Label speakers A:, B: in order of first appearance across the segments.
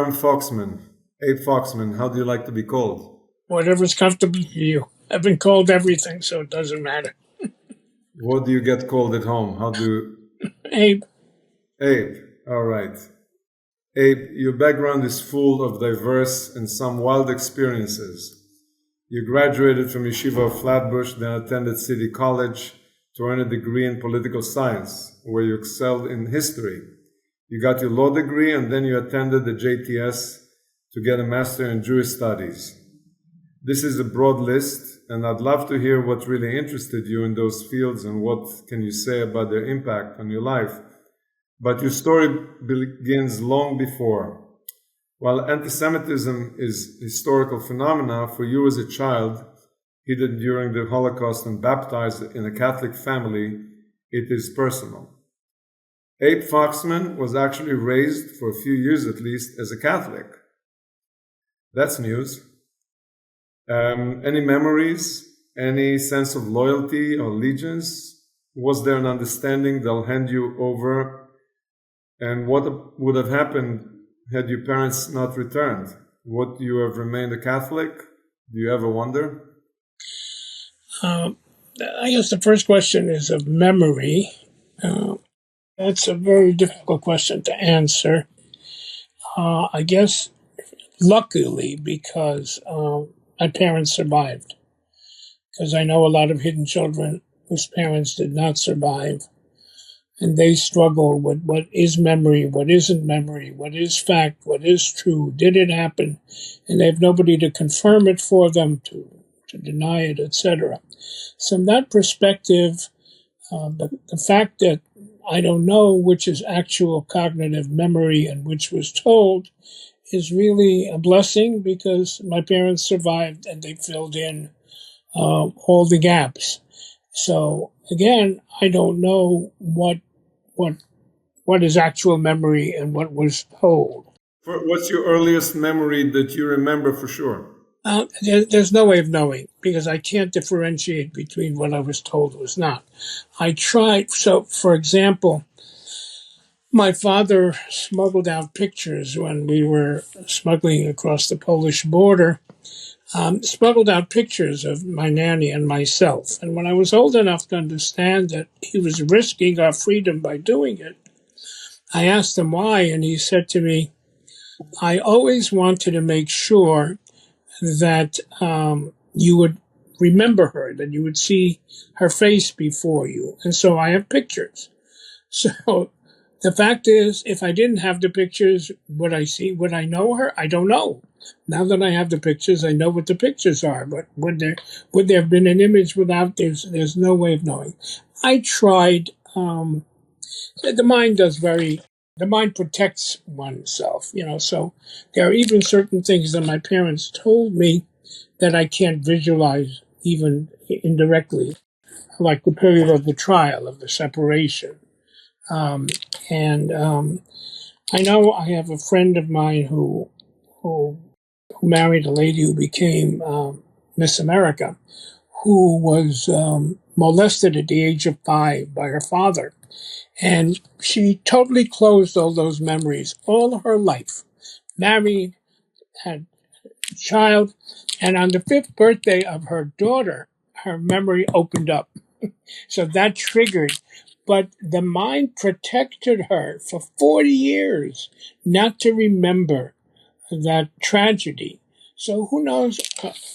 A: Abraham Foxman. Abe Foxman, how do you like to be called?
B: Whatever's comfortable for you. I've been called everything, so it doesn't matter.
A: What do you get called at home? How do
B: Abe.
A: Abe, all right. Abe, your background is full of diverse and some wild experiences. You graduated from Yeshiva of Flatbush, then attended City College to earn a degree in political science, where you excelled in history. You got your law degree, and then you attended the JTS to get a master in Jewish studies. This is a broad list, and I'd love to hear what really interested you in those fields and what can you say about their impact on your life. But your story begins long before. While anti-Semitism is a historical phenomena, for you as a child, hidden during the Holocaust and baptized in a Catholic family, it is personal. Abe Foxman was actually raised, for a few years at least, as a Catholic. That's news. Any memories? Any sense of loyalty or allegiance? Was there an understanding they'll hand you over? And what would have happened had your parents not returned? Would you have remained a Catholic? Do you ever wonder?
B: I guess the first question is of memory. That's a very difficult question to answer. I guess, luckily, because my parents survived. Because I know a lot of hidden children whose parents did not survive. And they struggle with what is memory, what isn't memory, what is fact, what is true, did it happen? And they have nobody to confirm it for them, to deny it, etc. So from that perspective, the fact that I don't know which is actual cognitive memory and which was told is really a blessing, because my parents survived and they filled in all the gaps. So again, I don't know what is actual memory and what was told.
A: What's your earliest memory that you remember for sure?
B: There's no way of knowing, because I can't differentiate between what I was told was not. I tried. So, for example, my father smuggled out pictures when we were smuggling across the Polish border, smuggled out pictures of my nanny and myself. And when I was old enough to understand that he was risking our freedom by doing it, I asked him why, and he said to me, I always wanted to make sure that you would remember her, that you would see her face before you. And so I have pictures. So the fact is, if I didn't have the pictures, would I know her? I don't know. Now that I have the pictures, I know what the pictures are. But would there have been an image without? There's no way of knowing. I tried. The mind protects oneself, so there are even certain things that my parents told me that I can't visualize even indirectly, like the period of the trial, of the separation. And I know I have a friend of mine who married a lady who became Miss America, who was molested at the age of 5 by her father. And she totally closed all those memories all her life. Married, had a child, and on the 5th birthday of her daughter, her memory opened up. So that triggered. But the mind protected her for 40 years not to remember that tragedy. So who knows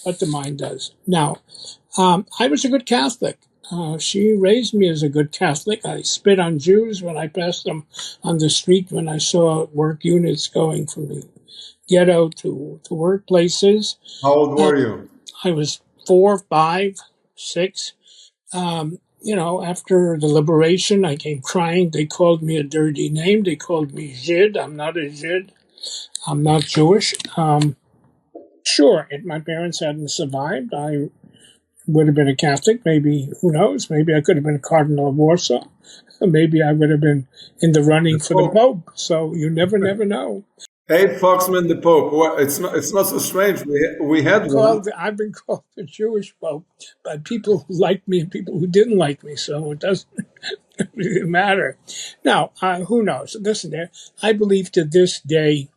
B: what the mind does. Now, I was a good Catholic. She raised me as a good Catholic. I spit on Jews when I passed them on the street, when I saw work units going from the ghetto to workplaces.
A: How old were you?
B: I was 4, 5, 6. After the liberation, I came crying. They called me a dirty name. They called me Žid. I'm not a Žid. I'm not Jewish. Sure, if my parents hadn't survived, I would have been a Catholic. Maybe, who knows, maybe I could have been a Cardinal of Warsaw. Maybe I would have been in the running for the Pope. So you never know.
A: Abe Foxman, the Pope. Well, it's not so strange. We had one.
B: I've been called the Jewish Pope by people who liked me and people who didn't like me. So it doesn't really matter. Now, who knows? Listen, I believe to this day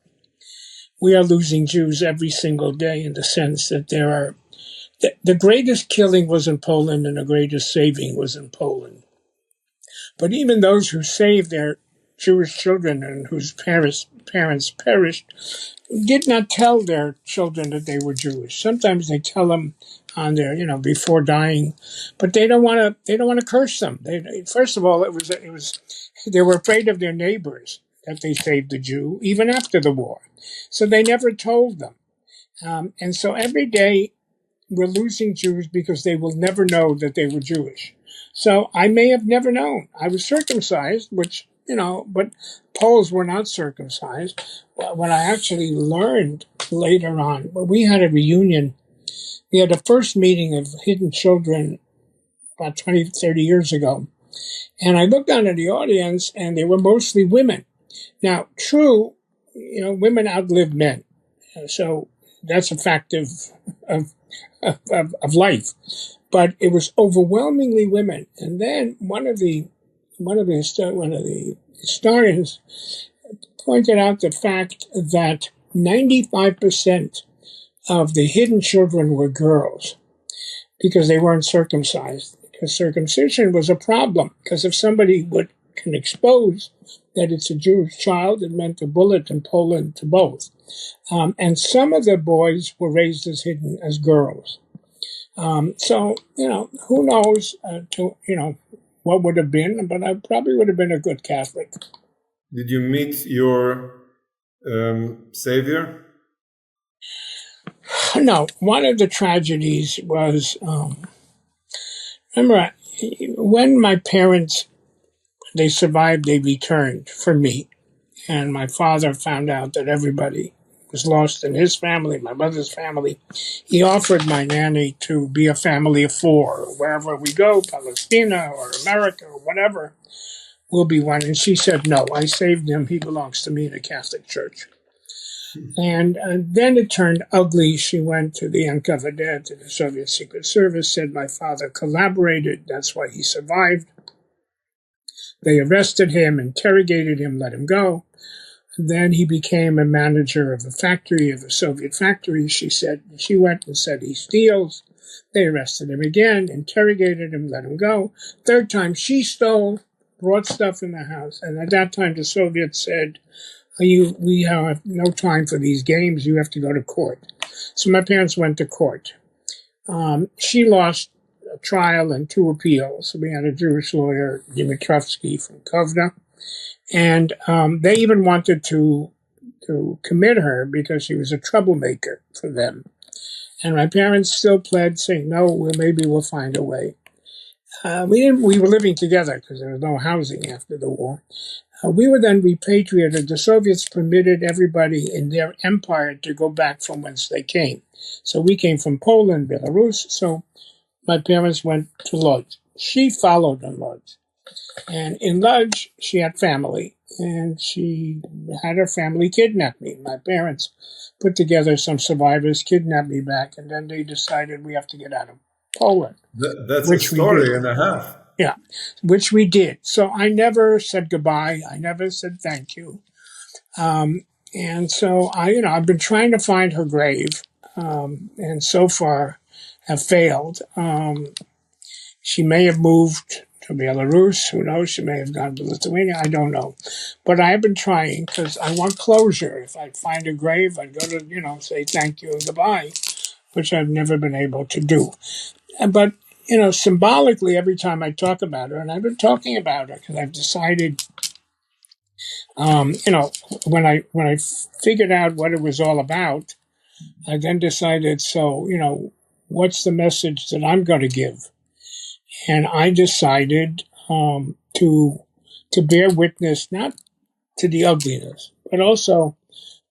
B: we are losing Jews every single day, in the sense that there are the greatest killing was in Poland and the greatest saving was in Poland. But even those who saved their Jewish children and whose parents perished did not tell their children that they were Jewish. Sometimes they tell them on their, before dying, but they don't want to. They don't want to curse them. First of all, it was they were afraid of their neighbors that they saved the Jew even after the war, so they never told them. And so every day we're losing Jews because they will never know that they were Jewish. So I may have never known. I was circumcised, which, but Poles were not circumcised. What I actually learned later on, when we had a reunion, we had the first meeting of hidden children about 20, 30 years ago. And I looked down at the audience, and they were mostly women. Now, true, women outlive men. So that's a fact of life. But it was overwhelmingly women. And then one of the historians pointed out the fact that 95% of the hidden children were girls because they weren't circumcised. Because circumcision was a problem. Because if somebody can expose that it's a Jewish child, it meant a bullet in Poland to both. And some of the boys were raised as hidden as girls. So, who knows, what would have been, but I probably would have been a good Catholic.
A: Did you meet your Savior?
B: No, one of the tragedies was, remember, when my parents, they survived, they returned for me. And my father found out that everybody was lost in his family, my mother's family. He offered my nanny to be a family of four. Wherever we go, Palestina or America or whatever, we'll be one. And she said, no, I saved him. He belongs to me in the Catholic Church. And then it turned ugly. She went to the NKVD, to the Soviet Secret Service, said my father collaborated. That's why he survived. They arrested him, interrogated him, let him go. Then he became a manager of a factory, of a Soviet factory. She went and said he steals. They arrested him again, interrogated him, let him go. Third time, she stole, brought stuff in the house. And at that time, the Soviets said, we have no time for these games. You have to go to court. So my parents went to court. She lost a trial and 2 appeals. We had a Jewish lawyer, Dimitrovsky from Kovna. And they even wanted to commit her because she was a troublemaker for them. And my parents still pled, saying, no, maybe we'll find a way. We were living together because there was no housing after the war. We were then repatriated. The Soviets permitted everybody in their empire to go back from whence they came. So we came from Poland, Belarus. So my parents went to Lodz. She followed in Lodz. And in Lodz, she had family, and she had her family kidnap me. My parents put together some survivors, kidnapped me back, and then they decided we have to get out of Poland.
A: That's a story and a half.
B: Yeah, which we did. So I never said goodbye. I never said thank you. And so I've been trying to find her grave, and so far have failed. She may have moved to Belarus. Who knows? She may have gone to Lithuania. I don't know. But I've been trying because I want closure. If I find a grave, I'd go to, say thank you and goodbye, which I've never been able to do. But, symbolically, every time I talk about her, and I've been talking about her because I've decided, when I figured out what it was all about, I then decided, what's the message that I'm going to give? And I decided to bear witness not to the ugliness, but also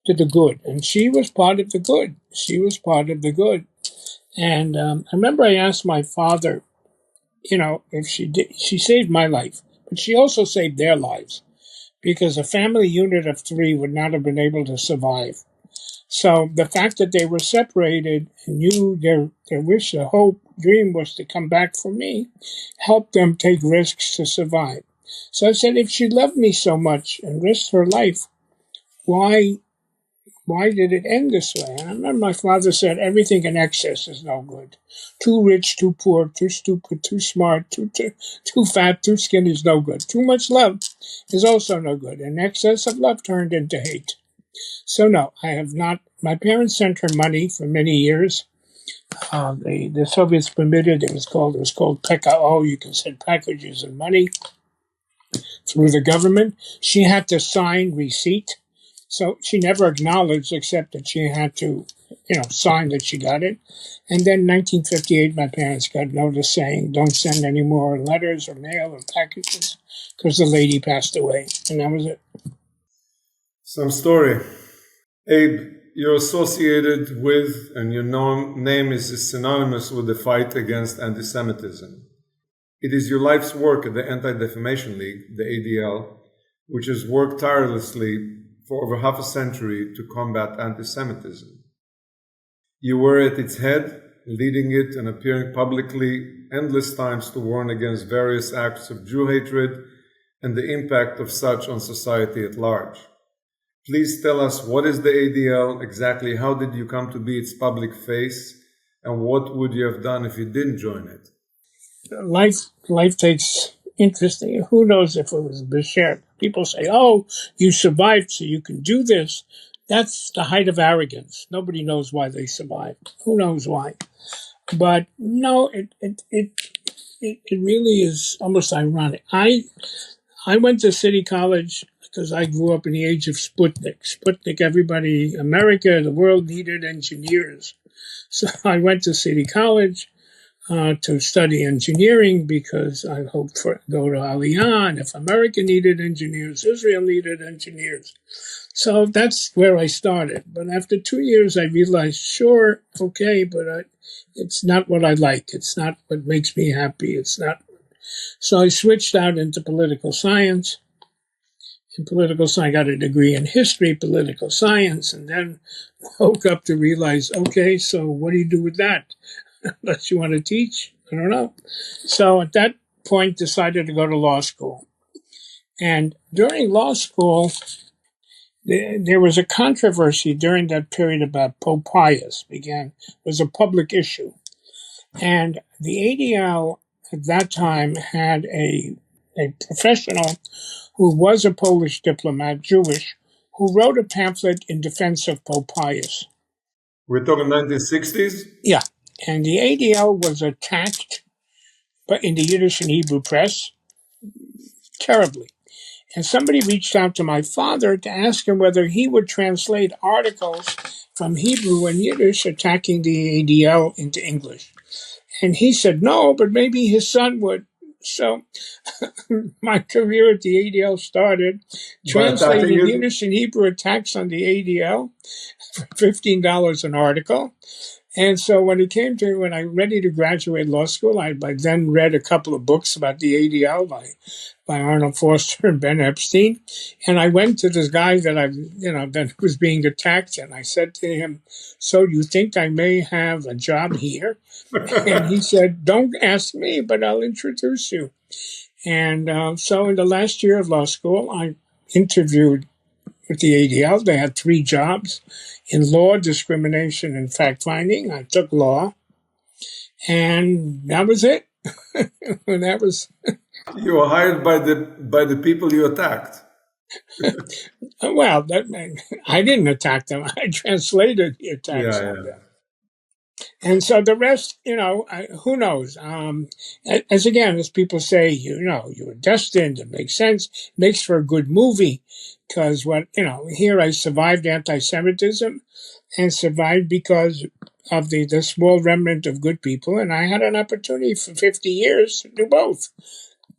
B: to the good. And she was part of the good. She was part of the good. And I remember I asked my father, if she saved my life, but she also saved their lives, because a family unit of 3 would not have been able to survive. So the fact that they were separated and knew their wish, their hope, dream was to come back for me, helped them take risks to survive. So I said, if she loved me so much and risked her life, why why did it end this way? And I remember my father said, everything in excess is no good. Too rich, too poor, too stupid, too smart, too fat, too skinny is no good. Too much love is also no good. And excess of love turned into hate. So no, I have not. My parents sent her money for many years. The Soviets permitted, it was called PKO. You can send packages of money through the government. She had to sign receipt. So she never acknowledged, except that she had to, sign that she got it. And then in 1958, my parents got notice saying, don't send any more letters or mail or packages, because the lady passed away. And that was it.
A: Some story. Abe, you're associated with, and your name is synonymous with the fight against anti-Semitism. It is your life's work at the Anti-Defamation League, the ADL, which has worked tirelessly for over half a century to combat anti-Semitism. You were at its head, leading it and appearing publicly endless times to warn against various acts of Jew hatred and the impact of such on society at large. Please tell us, what is the ADL exactly? How did you come to be its public face? And what would you have done if you didn't join it?
B: Life takes interesting. Who knows if it was Bashir? People say, oh, you survived so you can do this. That's the height of arrogance. Nobody knows why they survived. Who knows why? But no, it really is almost ironic. I went to City College because I grew up in the age of Sputnik. Sputnik, everybody, America, the world needed engineers. So I went to City College to study engineering because I hoped to go to Aliyah. And if America needed engineers, Israel needed engineers. So that's where I started. But after 2 years, I realized, sure, okay, but it's not what I like. It's not what makes me happy. It's not. So I switched out into political science. In political science, I got a degree in history, political science, and then woke up to realize, okay, so what do you do with that? Unless you want to teach? I don't know. So at that point, decided to go to law school. And during law school, there was a controversy during that period about Pope Pius was a public issue. And the ADL at that time had a professional who was a Polish diplomat, Jewish, who wrote a pamphlet in defense of Pope Pius.
A: We're talking 1960s?
B: Yeah. And the ADL was attacked in the Yiddish and Hebrew press terribly. And somebody reached out to my father to ask him whether he would translate articles from Hebrew and Yiddish attacking the ADL into English. And he said no, but maybe his son would. So my career at the ADL started translating Yiddish and Hebrew attacks on the ADL for $15 an article. And so when I was ready to graduate law school, I by then read a couple of books about the ADL by Arnold Foster and Ben Epstein. And I went to this guy that was being attacked, and I said to him, so do you think I may have a job here? And he said, don't ask me, but I'll introduce you. And so in the last year of law school, I interviewed with the ADL. They had 3 jobs in law, discrimination, and fact-finding. I took law, and that was it. And that was...
A: You were hired by the people you attacked.
B: Well, I didn't attack them. I translated the attacks on them. And so the rest, who knows? As people say, you were destined. It makes sense. It makes for a good movie because here I survived anti-Semitism and survived because of the small remnant of good people. And I had an opportunity for 50 years to do both,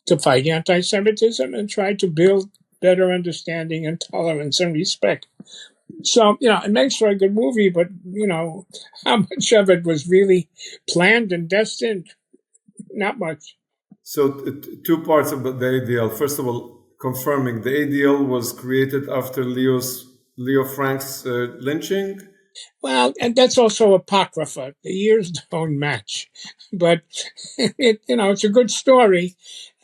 B: to fight anti-Semitism and try to build better understanding and tolerance and respect. So, it makes for a good movie, but, how much of it was really planned and destined? Not much.
A: So, 2 parts about the ADL. First of all, confirming the ADL was created after Leo Frank's lynching?
B: Well, and that's also apocrypha. The years don't match. But, it's a good story.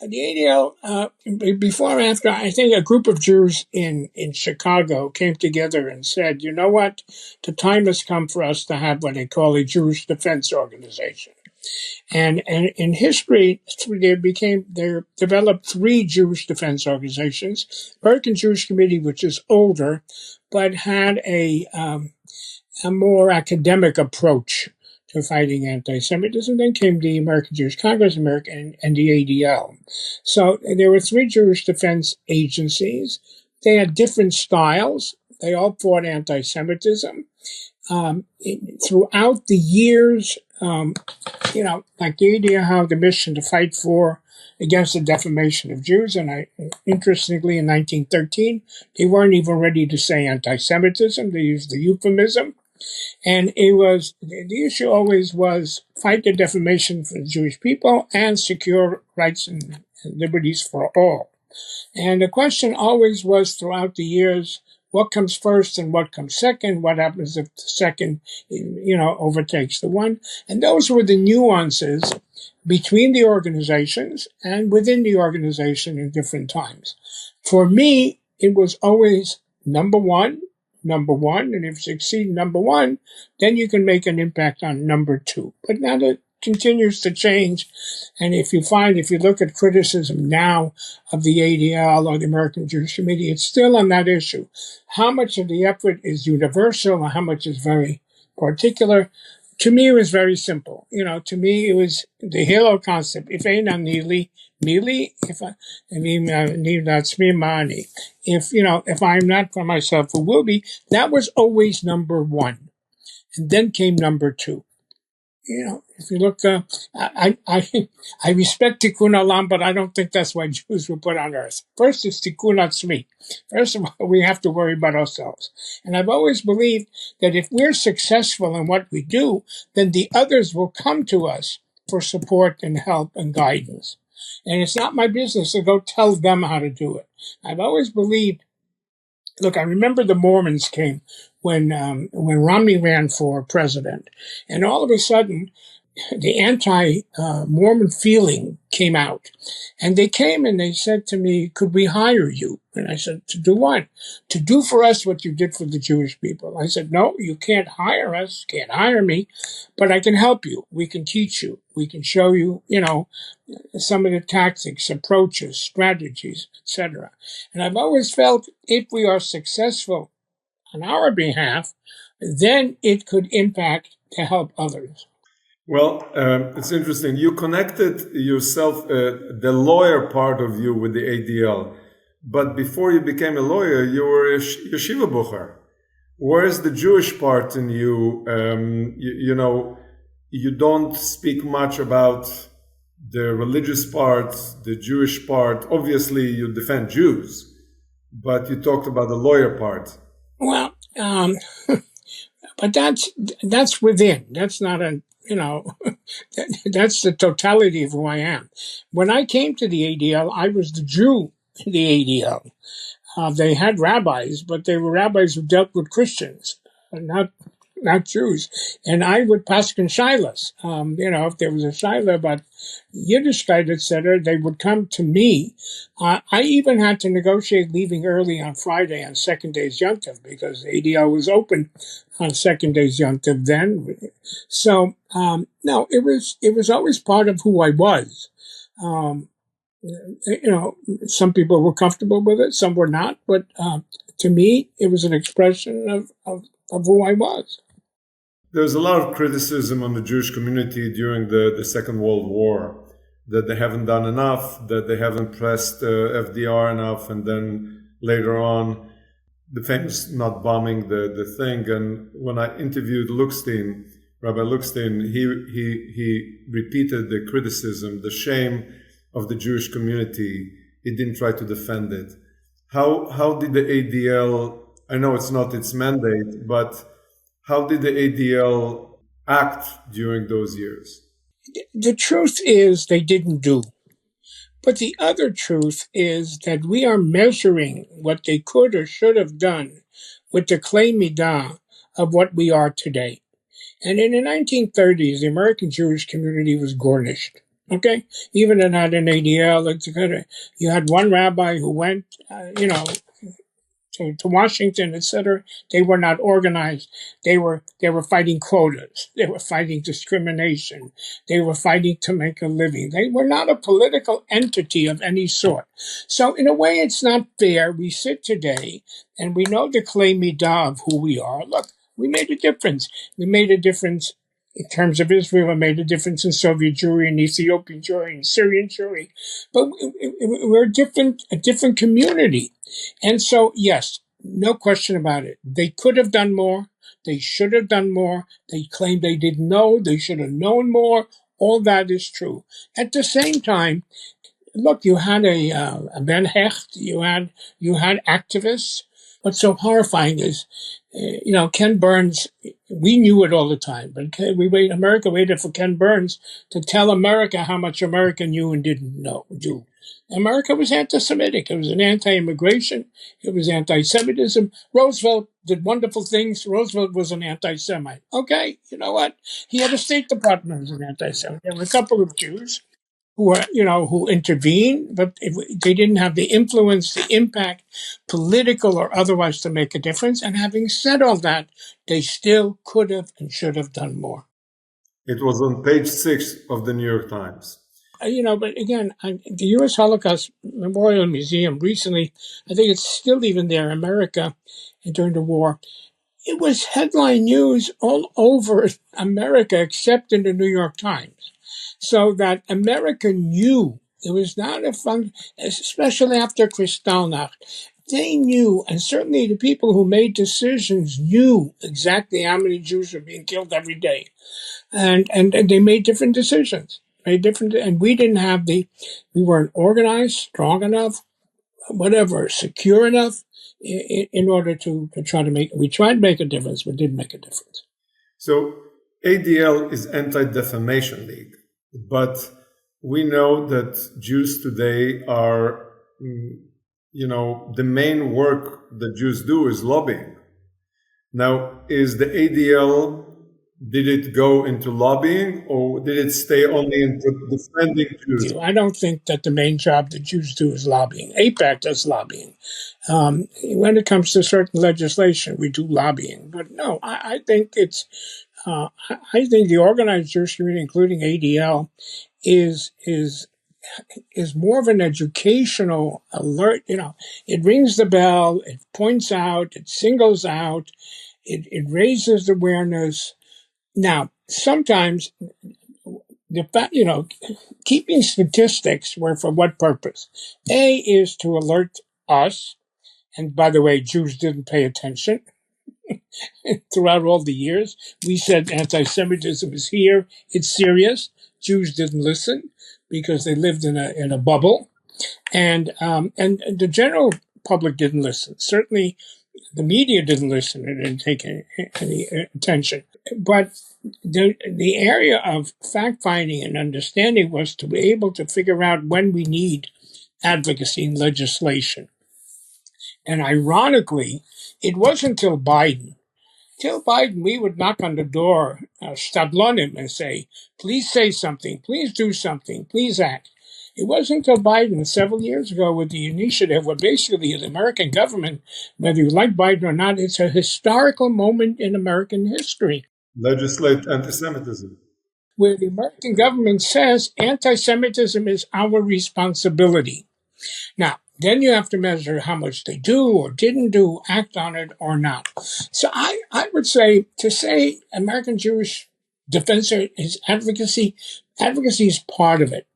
B: The ADL, before and after, I think a group of Jews in Chicago came together and said, you know what, the time has come for us to have what they call a Jewish Defense Organization. And in history, there developed three Jewish defense organizations. American Jewish Committee, which is older, but had a more academic approach to fighting anti-Semitism. Then came the American Jewish Congress, and the ADL. So there were three Jewish defense agencies. They had different styles. They all fought anti-Semitism. Throughout the years, like the ADL had the mission to fight against the defamation of Jews. And interestingly, in 1913, they weren't even ready to say anti-Semitism. They used the euphemism. And the issue always was fight the defamation for the Jewish people and secure rights and liberties for all. And the question always was throughout the years, what comes first and what comes second? What happens if the second, overtakes the one? And those were the nuances between the organizations and within the organization in different times. For me, it was always number one, and if you succeed in number one, then you can make an impact on number two. But now that continues to change, and if you look at criticism now of the ADL or the American Jewish Committee, it's still on that issue. How much of the effort is universal and how much is very particular? To me, it was very simple. To me, it was the halo concept. If ein ani li, if I'm not for myself, who will be? That was always number one. And then came number two. If you look, I respect Tikkun Olam, but I don't think that's why Jews were put on earth. First, it's Tikkun Atzmi. First of all, we have to worry about ourselves. And I've always believed that if we're successful in what we do, then the others will come to us for support and help and guidance. And it's not my business to go tell them how to do it. I've always believed. Look, I remember the Mormons came when Romney ran for president, and all of a sudden, the anti-Mormon feeling came out. And they came and they said to me, could we hire you? And I said, to do what? To do for us what you did for the Jewish people. I said, no, you can't hire us, can't hire me, but I can help you. We can teach you. We can show you, some of the tactics, approaches, strategies, etc. And I've always felt if we are successful on our behalf, then it could impact to help others.
A: Well, it's interesting. You connected yourself, the lawyer part of you, with the ADL. But before you became a lawyer, you were a yeshiva bucher. Whereas the Jewish part in you, you don't speak much about the religious part, the Jewish part. Obviously, you defend Jews, but you talked about the lawyer part.
B: Well, but that's within. That's not that's the totality of who I am. When I came to the ADL, I was the Jew in the ADL. They had rabbis, but they were rabbis who dealt with Christians, not Jews. And I would paskin shilas. If there was a shilah about Yiddishkeit, etc., they would come to me. I even had to negotiate leaving early on Friday on second day's Yom Tov because ADL was open on second day's Yom Tov then. So, no, it was always part of who I was. Some people were comfortable with it, some were not, but to me, it was an expression of who I was.
A: There's a lot of criticism on the Jewish community during the Second World War, that they haven't done enough, that they haven't pressed FDR enough, and then later on, the famous not bombing the thing. And when I interviewed Rabbi Lookstein, he repeated the criticism, the shame of the Jewish community. He didn't try to defend it. How did the ADL, I know it's not its mandate, but how did the ADL act during those years?
B: The truth is they didn't do. But the other truth is that we are measuring what they could or should have done with the clay midah of what we are today. And in the 1930s, the American Jewish community was garnished. Okay, even it had an ADL. You had one rabbi who went, to Washington, etc. They were not organized. They were fighting quotas. They were fighting discrimination. They were fighting to make a living. They were not a political entity of any sort. So in a way, it's not fair. We sit today and we know the clay midah of who we are. Look, we made a difference. We made a difference in terms of Israel. We made a difference in Soviet Jewry and Ethiopian Jewry and Syrian Jewry. But we're a different community. And so, yes, no question about it. They could have done more. They should have done more. They claim they didn't know. They should have known more. All that is true. At the same time, look, you had a Ben Hecht. You had activists. What's so horrifying is, Ken Burns. We knew it all the time, but America waited for Ken Burns to tell America how much America knew and didn't do. America was anti-Semitic. It was an anti-immigration. It was anti-Semitism. Roosevelt did wonderful things. Roosevelt was an anti-Semite. Okay, you know what? He had a State Department that was an anti-Semite. There were a couple of Jews who intervened, but they didn't have the influence, the impact, political or otherwise, to make a difference. And having said all that, they still could have and should have done more.
A: It was on page 6 of the New York Times.
B: But again, the U.S. Holocaust Memorial Museum recently, I think it's still even there, America, during the war, it was headline news all over America except in the New York Times. So that America knew. It was not a fun, especially after Kristallnacht. They knew, and certainly the people who made decisions knew exactly how many Jews were being killed every day. And they made different decisions. And we didn't have we weren't organized, strong enough, whatever, secure enough in order to try to we tried to make a difference, but didn't make a difference.
A: So ADL is Anti-Defamation League, but we know that Jews today are, the main work that Jews do is lobbying. Now, is the ADL, did it go into lobbying, or did it stay only into defending Jews?
B: I don't think that the main job that Jews do is lobbying. AIPAC does lobbying. When it comes to certain legislation, we do lobbying. But no, I think I think the organized Jewish community, including ADL, is more of an educational alert. It rings the bell, it points out, it singles out, it raises awareness. Now, sometimes keeping statistics were for what purpose? A is to alert us, and by the way, Jews didn't pay attention throughout all the years. We said anti-Semitism is here, it's serious. Jews didn't listen because they lived in a bubble, and the general public didn't listen. Certainly, the media didn't listen and didn't take any attention. But the area of fact-finding and understanding was to be able to figure out when we need advocacy and legislation. And ironically, it wasn't until Biden. Till Biden, we would knock on the door, stablonim, and say, please say something, please do something, please act. It wasn't until Biden several years ago with the initiative where basically the American government, whether you like Biden or not, it's a historical moment in American history.
A: Legislate anti-Semitism.
B: Where the American government says anti-Semitism is our responsibility. Now, then you have to measure how much they do or didn't do, act on it or not. So I would say, to say American Jewish defense is advocacy is part of it.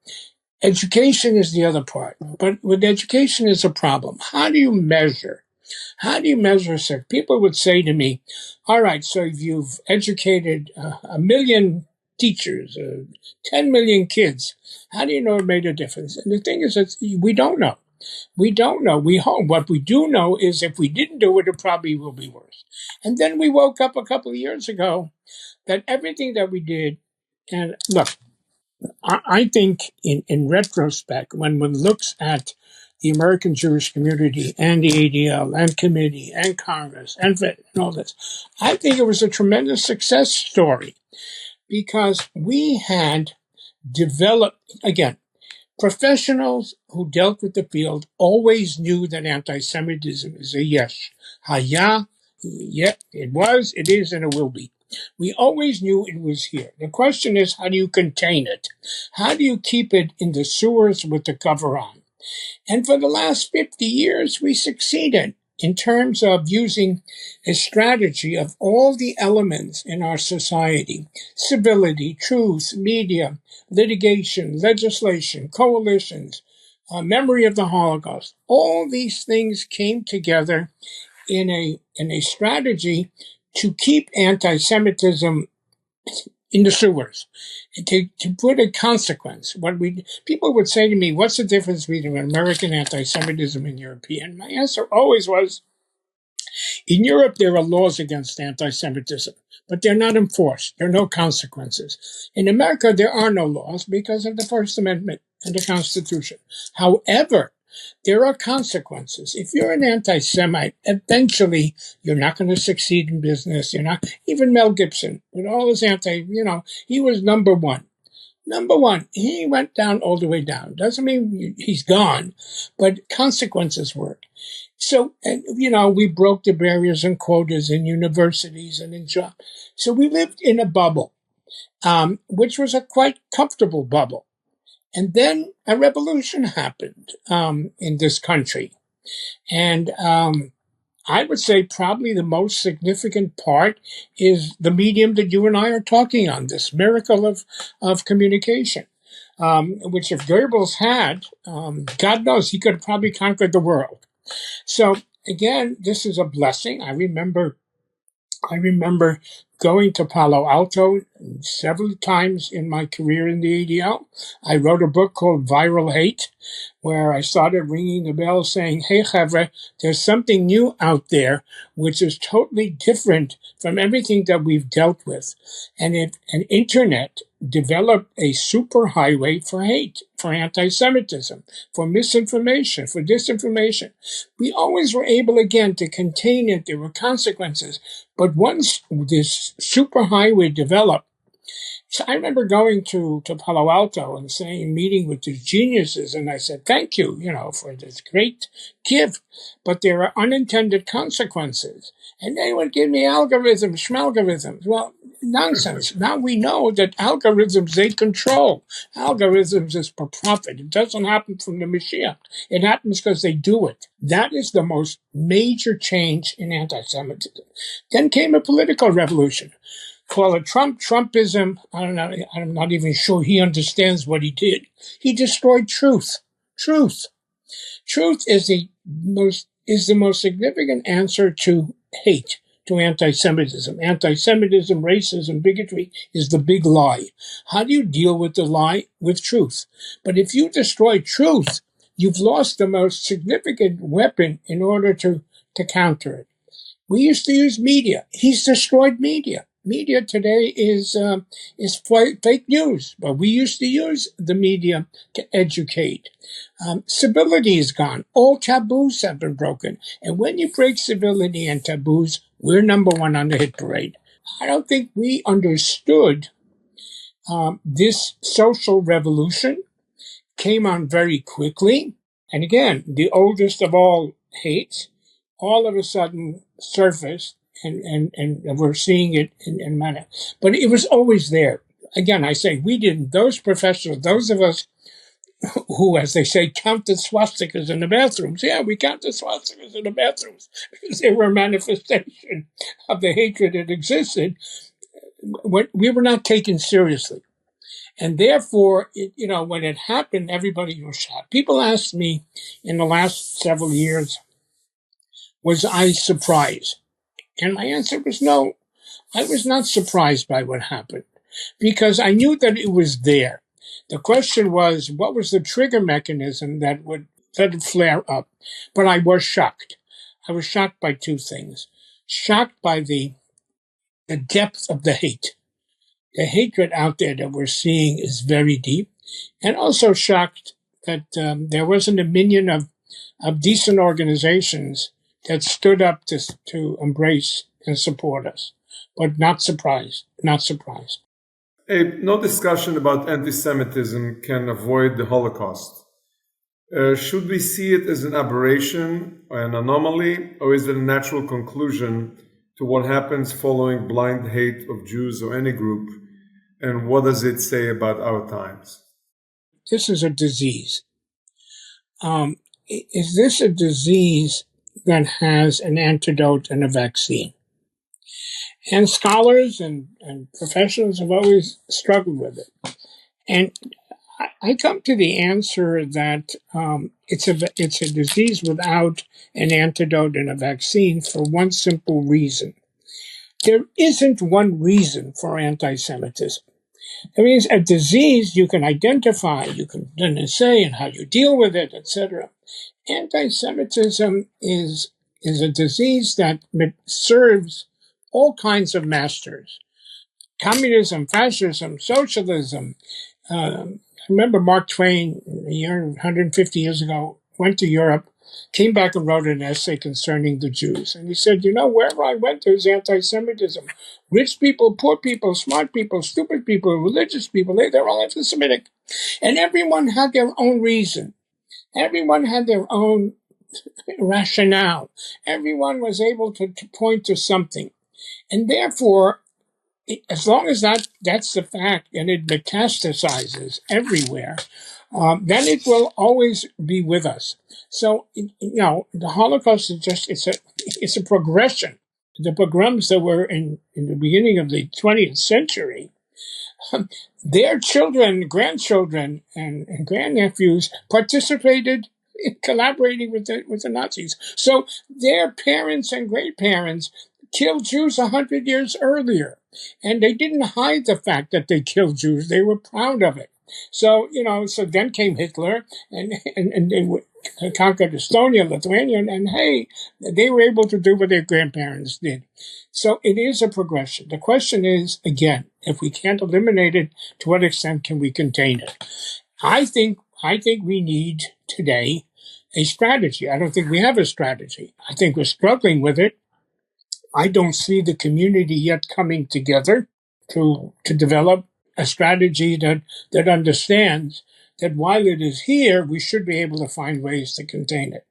B: Education is the other part. But with education is a problem. How do you measure? So people would say to me, all right, so you've educated 1 million teachers, 10 million kids. How do you know it made a difference? And the thing is that we don't know. We don't know. We hope. What we do know is if we didn't do it, it probably will be worse. And then we woke up a couple of years ago that everything that we did, and look, I think in retrospect, when one looks at the American Jewish community and the ADL and committee and Congress and all this, I think it was a tremendous success story because we had again, professionals who dealt with the field always knew that anti-Semitism is a yes. Haya, yeah, it was, it is, and it will be. We always knew it was here. The question is, how do you contain it? How do you keep it in the sewers with the cover on? And for the last 50 years, we succeeded in terms of using a strategy of all the elements in our society: civility, truth, media, litigation, legislation, coalitions, memory of the Holocaust. All these things came together in a strategy to keep anti-Semitism in the sewers, and to put a consequence. People would say to me, what's the difference between American anti-Semitism and European? My answer always was, in Europe, there are laws against anti-Semitism, but they're not enforced. There are no consequences. In America, there are no laws because of the First Amendment and the Constitution. However, there are consequences. If you're an anti-Semite, eventually you're not going to succeed in business. You're not. Even Mel Gibson, with all his he was number one. Number one, he went down all the way down. Doesn't mean he's gone, but consequences work. So, we broke the barriers and quotas in universities and in jobs. So we lived in a bubble, which was a quite comfortable bubble. And then a revolution happened in this country. And I would say probably the most significant part is the medium that you and I are talking on, this miracle of communication, which if Goebbels had, God knows, he could have probably conquered the world. So again, this is a blessing. I remember going to Palo Alto several times in my career in the ADL. I wrote a book called Viral Hate, where I started ringing the bell saying, hey, Chevra, there's something new out there which is totally different from everything that we've dealt with. And an internet developed a superhighway for hate, for anti-Semitism, for misinformation, for disinformation. We always were able, again, to contain it. There were consequences. But once this superhighway developed, so I remember going to Palo Alto and meeting with these geniuses, and I said, thank you, for this great gift, but there are unintended consequences. And they would give me algorithms, schmalgorithms. Well, nonsense. Now we know that algorithms, they control. Algorithms is for profit. It doesn't happen from the Mashiach. It happens because they do it. That is the most major change in anti-Semitism. Then came a political revolution. Call it Trumpism. I don't know. I'm not even sure he understands what he did. He destroyed truth. Truth is the most significant answer to hate, to anti-Semitism. Anti-Semitism, racism, bigotry is the big lie. How do you deal with the lie? With truth. But if you destroy truth, you've lost the most significant weapon in order to counter it. We used to use media. He's destroyed media. Media today is fake news, but we used to use the media to educate. Civility is gone. All taboos have been broken. And when you break civility and taboos, we're number one on the hit parade. I don't think we understood this social revolution came on very quickly. And again, the oldest of all hates all of a sudden surfaced. And we're seeing it in manner. But it was always there. Again, I say we didn't. Those professionals, those of us who, as they say, counted swastikas in the bathrooms. Yeah, we counted swastikas in the bathrooms because they were a manifestation of the hatred that existed. We were not taken seriously. And therefore, when it happened, everybody was shocked. People asked me in the last several years, was I surprised? And my answer was no. I was not surprised by what happened because I knew that it was there. The question was, what was the trigger mechanism that would let it flare up? But I was shocked. I was shocked by two things. Shocked by the depth of the hate. The hatred out there that we're seeing is very deep. And also shocked that there wasn't a minion of decent organizations that stood up to embrace and support us. But not surprised.
A: No discussion about anti-Semitism can avoid the Holocaust. Should we see it as an aberration, an anomaly, or is it a natural conclusion to what happens following blind hate of Jews or any group? And what does it say about our times?
B: This is a disease. Is this a disease that has an antidote and a vaccine? And scholars and professionals have always struggled with it. And I come to the answer that it's a disease without an antidote and a vaccine for one simple reason. There isn't one reason for anti-Semitism. It means a disease you can identify, you can then say and how you deal with it, etc. Anti-Semitism is a disease that serves all kinds of masters. Communism, fascism, socialism. I remember Mark Twain, 150 years ago, went to Europe, came back and wrote an essay concerning the Jews. And he said, wherever I went, there's anti-Semitism. Rich people, poor people, smart people, stupid people, religious people, they're all anti-Semitic. And everyone had their own reason. Everyone had their own rationale. Everyone was able to point to something. And therefore, as long as that's the fact and it metastasizes everywhere, then it will always be with us. So, the Holocaust is just, it's a progression. The pogroms that were in the beginning of the 20th century, their children, grandchildren, and grandnephews participated in collaborating with the Nazis. So their parents and great-parents killed Jews 100 years earlier. And they didn't hide the fact that they killed Jews. They were proud of it. So, so then came Hitler and they conquered Estonia, Lithuania, and hey, they were able to do what their grandparents did. So it is a progression. The question is, again, if we can't eliminate it, to what extent can we contain it? I think we need today a strategy. I don't think we have a strategy. I think we're struggling with it. I don't see the community yet coming together to develop a strategy that understands that while it is here, we should be able to find ways to contain it.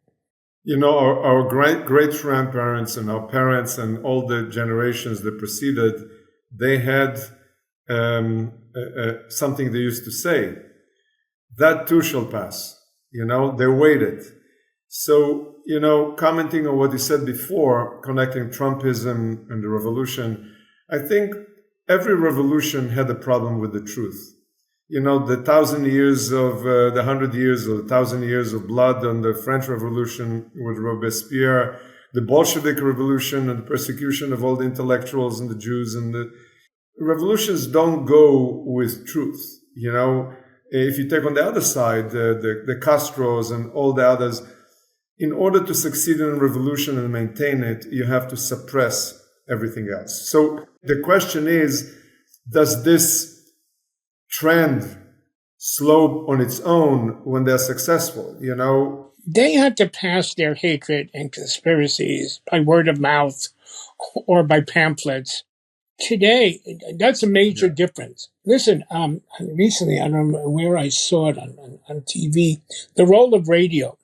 A: Our great-grandparents and our parents and all the generations that preceded, they had something they used to say, that too shall pass. They waited. So, commenting on what you said before, connecting Trumpism and the revolution, I think every revolution had a problem with the truth. The 1,000 years of, the 100 years or the 1,000 years of blood on the French Revolution with Robespierre, the Bolshevik Revolution and the persecution of all the intellectuals and the Jews, and the revolutions don't go with truth. If you take on the other side, the Castros and all the others, in order to succeed in a revolution and maintain it, you have to suppress everything else. So the question is, does this trend slope on its own when they're successful?
B: They had to pass their hatred and conspiracies by word of mouth or by pamphlets. Today, that's a major difference. Listen, recently, I don't know where I saw it on TV, the role of radio.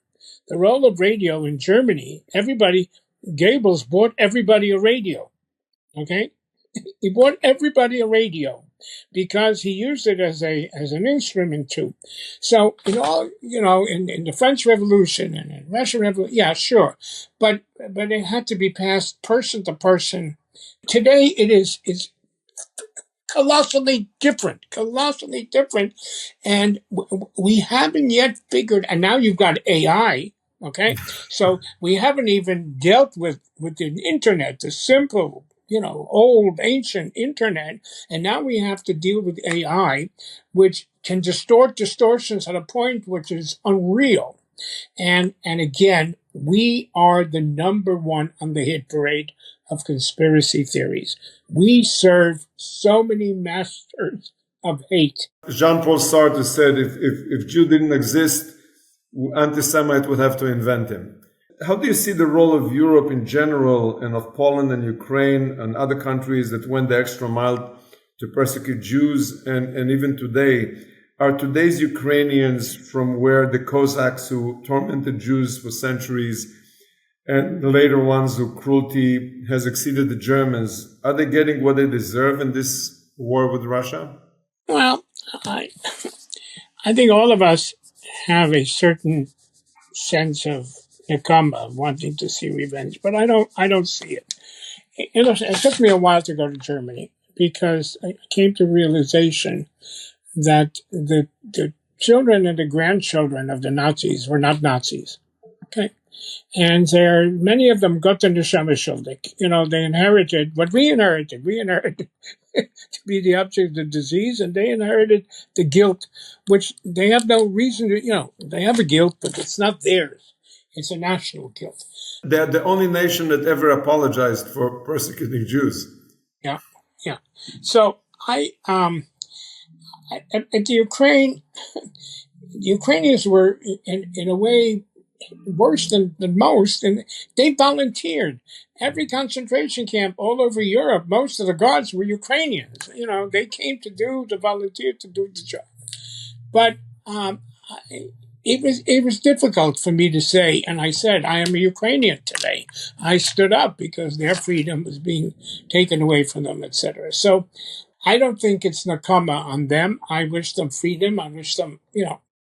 B: The role of radio in Germany, Goebbels bought everybody a radio, okay? He bought everybody a radio because he used it as an instrument too. So in the French Revolution and in Russian Revolution, yeah, sure, but it had to be passed person to person. Today it's colossally different, and we haven't yet figured. And now you've got AI. Okay, so we haven't even dealt with the internet, the simple, old, ancient internet, and now we have to deal with AI, which can distort distortions at a point which is unreal. And again, we are the number one on the hit parade of conspiracy theories. We serve so many masters of hate.
A: Jean-Paul Sartre said if Jew didn't exist, anti-Semite would have to invent him. How do you see the role of Europe in general and of Poland and Ukraine and other countries that went the extra mile to persecute Jews, and even today. Are today's Ukrainians, from where the Cossacks who tormented Jews for centuries and the later ones whose cruelty has exceeded the Germans, are they getting what they deserve in this war with Russia?
B: Well, I think all of us have a certain sense of nekama, wanting to see revenge, but I don't see it. It took me a while to go to Germany because I came to realization that the children and the grandchildren of the Nazis were not Nazis. Okay. And many of them got into Schuldig. They inherited what we inherited. We inherited to be the object of disease, and they inherited the guilt, which they have no reason to, they have a guilt, but it's not theirs. It's a national guilt.
A: They're the only nation that ever apologized for persecuting Jews.
B: Yeah, yeah. So at the Ukrainians were in a way worse than most, and they volunteered. Every concentration camp all over Europe, most of the guards were Ukrainians. They came to volunteer to do the job. But it was difficult for me to say, and I said, I am a Ukrainian today. I stood up because their freedom was being taken away from them, etc. So I don't think it's nakama on them. I wish them freedom. I wish them,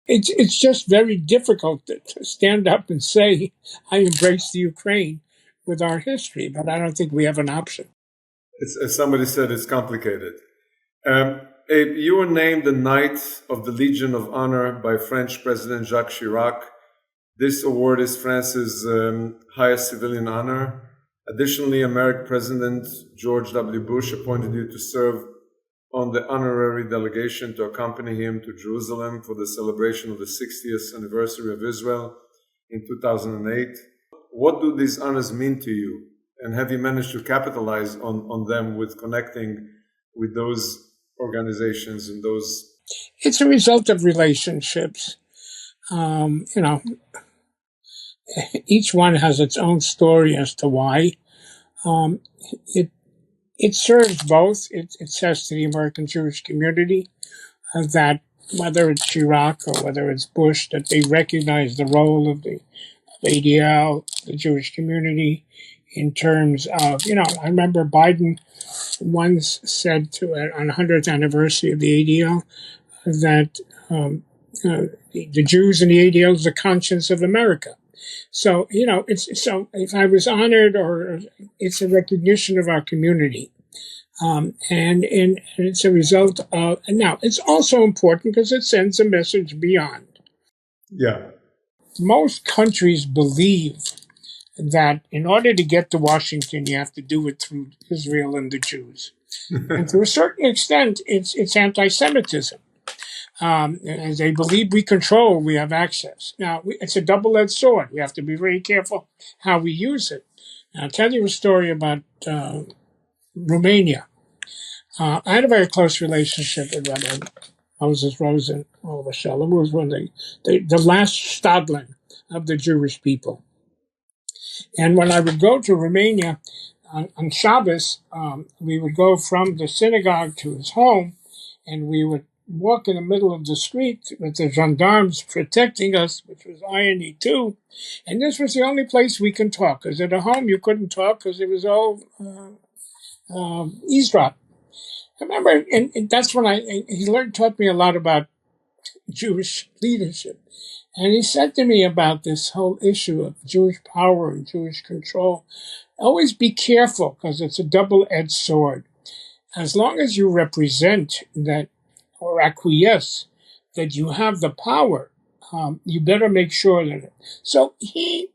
B: It's just very difficult to stand up and say, I embrace the Ukraine with our history, but I don't think we have an option.
A: As somebody said, it's complicated. Abe, you were named the Knight of the Legion of Honor by French President Jacques Chirac. This award is France's highest civilian honor. Additionally, American President George W. Bush appointed you to serve on the honorary delegation to accompany him to Jerusalem for the celebration of the 60th anniversary of Israel in 2008. What do these honors mean to you? And have you managed to capitalize on them with connecting with those organizations and those?
B: It's a result of relationships. Each one has its own story as to why. It serves both. It says to the American Jewish community that whether it's Chirac or whether it's Bush, that they recognize the role of ADL, the Jewish community, in terms of, I remember Biden once said on the 100th anniversary of the ADL that the Jews and the ADL is the conscience of America. So, if I was honored, or it's a recognition of our community. And it's a result of, and now it's also important because it sends a message beyond.
A: Yeah.
B: Most countries believe that in order to get to Washington, you have to do it through Israel and the Jews. And to a certain extent, it's anti-Semitism. As they believe we control, we have access. Now, it's a double-edged sword. We have to be very careful how we use it. I'll tell you a story about Romania. I had a very close relationship with Rabbi Moses Rosen, who was one of the last Stadlin of the Jewish people. And when I would go to Romania on Shabbos, we would go from the synagogue to his home, and we would walk in the middle of the street with the gendarmes protecting us, which was irony too. And this was the only place we can talk, because at a home you couldn't talk because it was all eavesdrop. I remember, and that's when he taught me a lot about Jewish leadership. And he said to me about this whole issue of Jewish power and Jewish control, always be careful, because it's a double-edged sword. As long as you represent that or acquiesce that you have the power, you better make sure that. So he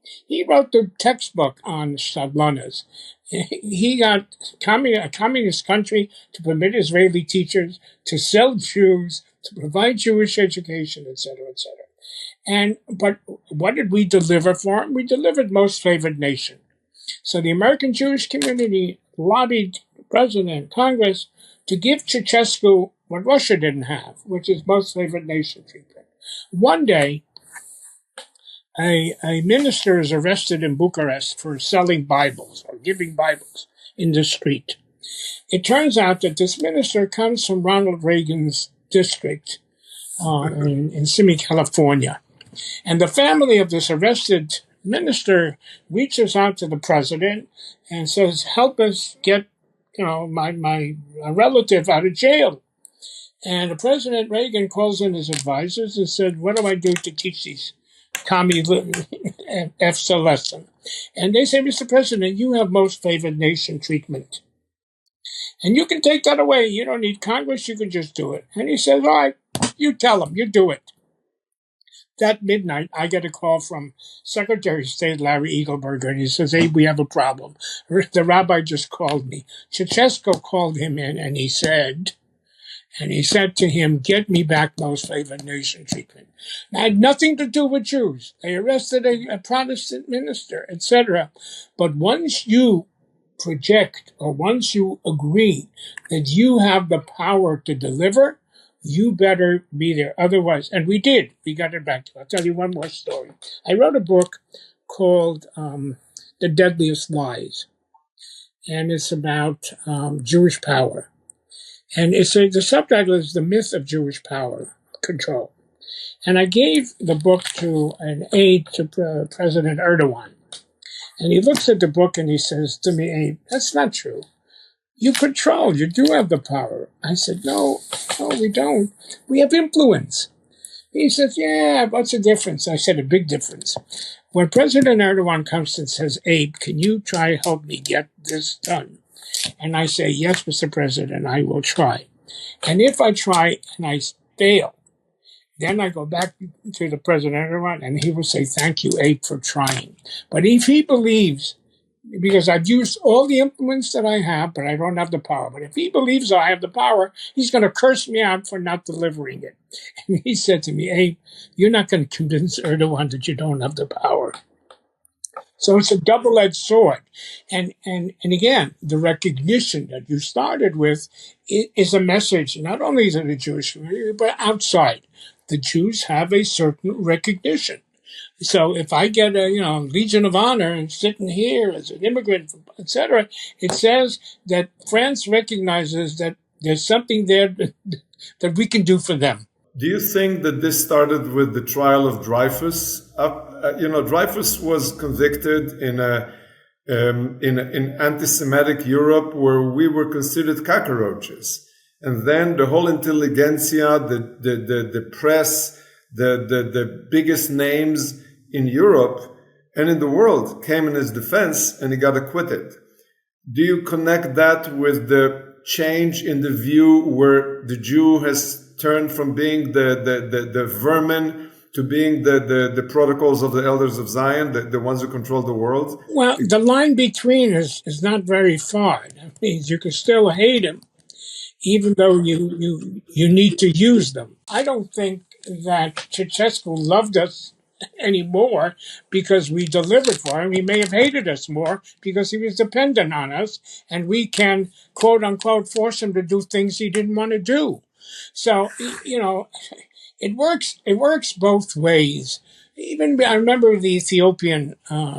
B: wrote the textbook on Stadlanas. He got a communist country to permit Israeli teachers to sell Jews, to provide Jewish education, etc., etc. But what did we deliver for him? We delivered most favored nation. So the American Jewish community lobbied the president, Congress, to give Ceausescu what Russia didn't have, which is most favored nation treatment. One day, a minister is arrested in Bucharest for selling Bibles or giving Bibles in the street. It turns out that this minister comes from Ronald Reagan's district in Simi, California. And the family of this arrested minister reaches out to the president and says, help us get, my relative out of jail. And President Reagan calls in his advisors and said, what do I do to teach these Tommy F's a lesson? And they say, Mr. President, you have most favored nation treatment. And you can take that away. You don't need Congress. You can just do it. And he says, all right, you tell them. You do it. That midnight, I get a call from Secretary of State Larry Eagleberger, and he says, hey, we have a problem. The rabbi just called me. Ceausescu called him in, and he said to him, get me back most favored nation treatment. It had nothing to do with Jews. They arrested a Protestant minister, etc. But once you project, or once you agree that you have the power to deliver, you better be there. Otherwise, and we did. We got it back. I'll tell you one more story. I wrote a book called The Deadliest Lies, and it's about Jewish power. And the subtitle is The Myth of Jewish Power Control. And I gave the book to an aide to President Erdogan. And he looks at the book and he says to me, Abe, that's not true. You control. You do have the power. I said, no, we don't. We have influence. He says, yeah, what's the difference? I said, a big difference. When President Erdogan comes and says, Abe, can you try to help me get this done? And I say, yes, Mr. President, I will try. And if I try and I fail, then I go back to the President Erdogan and he will say, thank you, Abe, for trying. But if he believes, because I've used all the influence that I have, but I don't have the power. But if he believes I have the power, he's going to curse me out for not delivering it. And he said to me, Abe, you're not going to convince Erdogan that you don't have the power. So it's a double-edged sword. And again, the recognition that you started with is a message, not only to the Jewish community, but outside. The Jews have a certain recognition. So if I get a Legion of Honor and sitting here as an immigrant, etc., it says that France recognizes that there's something there that we can do for them.
A: Do you think that this started with the trial of Dreyfus? Dreyfus was convicted in anti-Semitic Europe where we were considered cockroaches, and then the whole intelligentsia, the press, the biggest names in Europe and in the world came in his defense, and he got acquitted. Do you connect that with the change in the view where the Jew has turned from being the vermin to being the protocols of the elders of Zion, the ones who control the world?
B: Well, the line between is not very far. That means you can still hate him, even though you need to use them. I don't think that Ceausescu loved us anymore because we delivered for him. He may have hated us more because he was dependent on us, and we can, quote unquote, force him to do things he didn't want to do. So, it works both ways. Even I remember the Ethiopian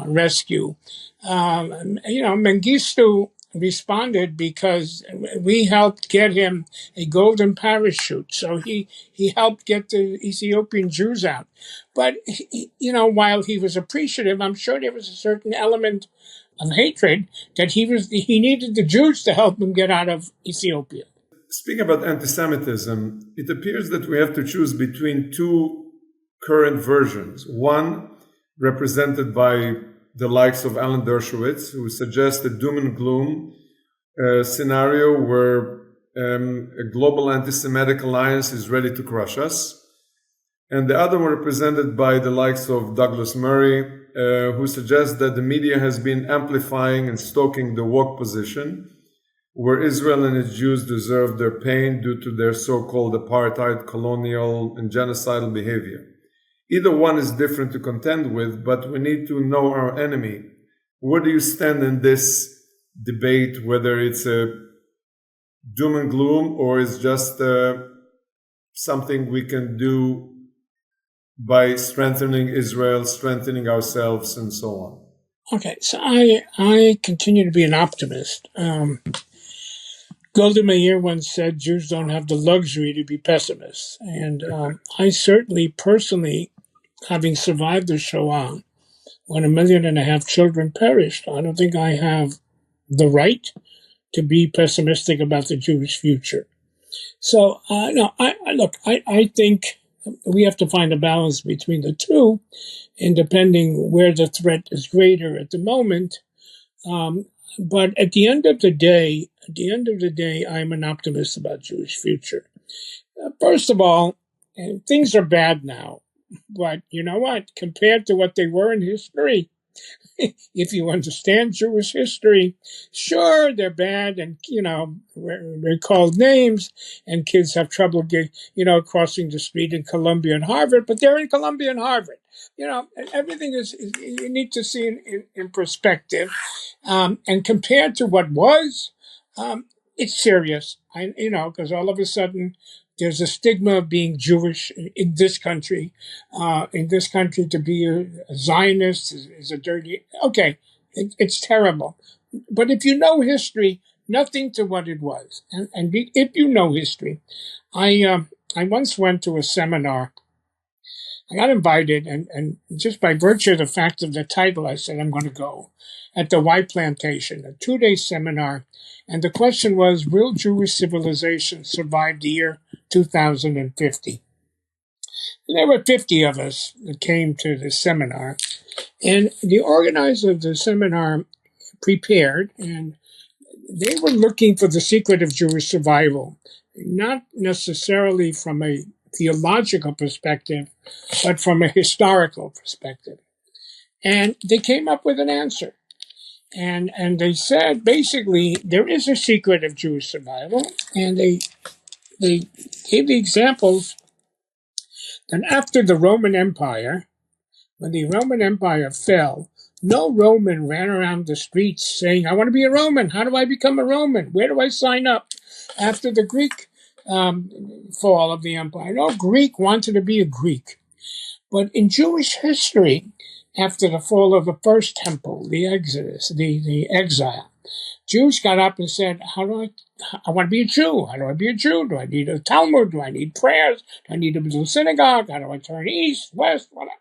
B: rescue. Mengistu responded because we helped get him a golden parachute. So he helped get the Ethiopian Jews out. But, while he was appreciative, I'm sure there was a certain element of hatred that he needed the Jews to help him get out of Ethiopia.
A: Speaking about anti-Semitism, it appears that we have to choose between two current versions. One, represented by the likes of Alan Dershowitz, who suggests a doom and gloom scenario where a global anti-Semitic alliance is ready to crush us. And the other one represented by the likes of Douglas Murray, who suggests that the media has been amplifying and stoking the woke position, where Israel and its Jews deserve their pain due to their so-called apartheid, colonial, and genocidal behavior. Either one is different to contend with, but we need to know our enemy. Where do you stand in this debate, whether it's a doom and gloom or it's just something we can do by strengthening Israel, strengthening ourselves, and so on?
B: Okay, so I continue to be an optimist. Golda Meir once said Jews don't have the luxury to be pessimists. And I certainly, personally, having survived the Shoah, when 1.5 million children perished, I don't think I have the right to be pessimistic about the Jewish future. So, no, I think we have to find a balance between the two, and depending where the threat is greater at the moment. But at the end of the day, I'm an optimist about Jewish future. First of all, things are bad now, but you know what? Compared to what they were in history, if you understand Jewish history, sure, they're bad, and we're called names, and kids have trouble crossing the street in Columbia and Harvard, but they're in Columbia and Harvard. Everything is you need to see in perspective, and compared to what was, it's serious. Because all of a sudden there's a stigma of being Jewish in this country. To be a Zionist is a dirty. Okay, it's terrible. But if you know history, nothing to what it was. If you know history, I once went to a seminar. I got invited, and just by virtue of the fact of the title, I said I'm going to go. At the White Plantation, a 2-day seminar, and the question was, will Jewish civilization survive the year 2050? And there were 50 of us that came to the seminar, and the organizer of the seminar prepared, and they were looking for the secret of Jewish survival, not necessarily from a theological perspective, but from a historical perspective. And they came up with an answer. And they said, basically, there is a secret of Jewish survival. And they gave the examples that after the Roman Empire, when the Roman Empire fell, no Roman ran around the streets saying, I want to be a Roman. How do I become a Roman? Where do I sign up? After the Greek fall of the empire, no Greek wanted to be a Greek. But in Jewish history, after the fall of the first temple, the Exodus, the exile, Jews got up and said, I want to be a Jew. How do I be a Jew? Do I need a Talmud? Do I need prayers? Do I need to build a synagogue? How do I turn east, west, whatever?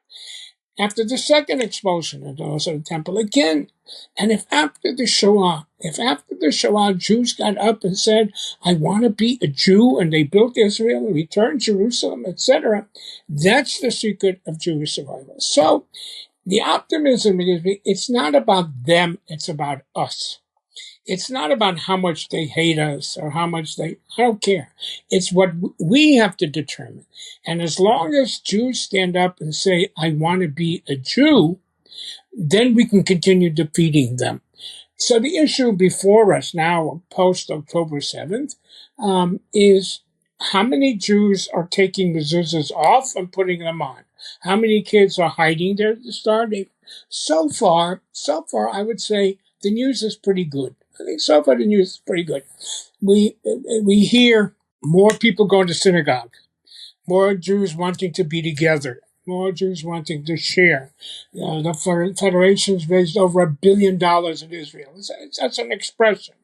B: After the second expulsion of the temple again, and if after the Shoah, Jews got up and said, I want to be a Jew, and they built Israel, and returned Jerusalem, etc., that's the secret of Jewish survival. So the optimism is, it's not about them, it's about us. It's not about how much they hate us or I don't care. It's what we have to determine. And as long as Jews stand up and say, I want to be a Jew, then we can continue defeating them. So the issue before us now, post October 7th, is how many Jews are taking mezuzahs off and putting them on? How many kids are hiding their starting? So far, I would say the news is pretty good. I think so far the news is pretty good. We hear more people going to synagogue, more Jews wanting to be together, more Jews wanting to share. The Federation's raised over $1 billion in Israel. That's an expression.